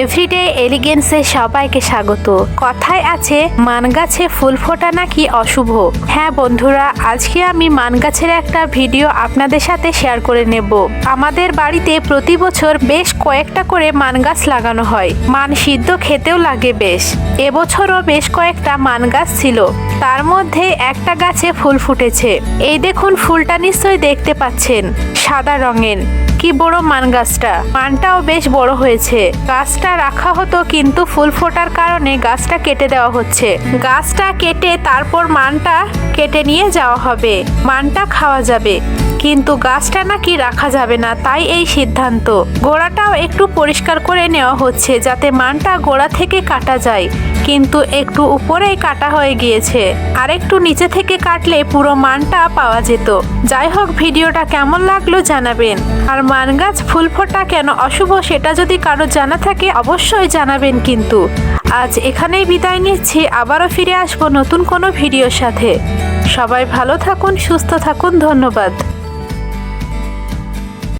Everyday এলিগেন্সে সবাইকে স্বাগত। কথায় আছে মান গাছে ফুল ফোটা নাকি অশুভ। হ্যাঁ বন্ধুরা, আজকে আমি মান গাছের একটা ভিডিও আপনাদের সাথে শেয়ার করে নেব। আমাদের বাড়িতে প্রতি বছর বেশ কয়েকটা করে মান গাছ লাগানো হয়। মান সিদ্ধ খেতেও লাগে বেশ। এবছরও বেশ কয়েকটা মান গাছ ছিল, তার মধ্যে একটা গাছে ফুল ফুটেছে। এই দেখুন, ফুলটা নিশ্চয়ই দেখতে পাচ্ছেন, সাদা রঙের। কি বড় মান গাছটা, মানটাও বেশ বড় হয়েছে। গাছটা রাখা হতো, কিন্তু ফুল ফোটার কারণে গাছটা কেটে দেওয়া হচ্ছে। গাছটা কেটে তারপর মানটা কেটে নিয়ে যাওয়া হবে, মানটা খাওয়া যাবে, কিন্তু গাছটা নাকি রাখা যাবে না, তাই এই সিদ্ধান্ত। গোড়াটাও একটু পরিষ্কার করে নেওয়া হচ্ছে যাতে মানটা গোড়া থেকে কাটা যায়, কিন্তু একটু উপরেই কাটা হয়ে গিয়েছে। আর একটু নিচে থেকে কাটলে পুরো মানটা পাওয়া যেত। যাই হোক, ভিডিওটা কেমন লাগলো জানাবেন। আর মান গাছ ফুল ফোটা কেন অশুভ সেটা যদি কারো জানা থাকে অবশ্যই জানাবেন। কিন্তু আজ এখানেই বিদায় নিচ্ছি, আবারও ফিরে আসবো নতুন কোনো ভিডিওর সাথে। সবাই ভালো থাকুন, সুস্থ থাকুন, ধন্যবাদ।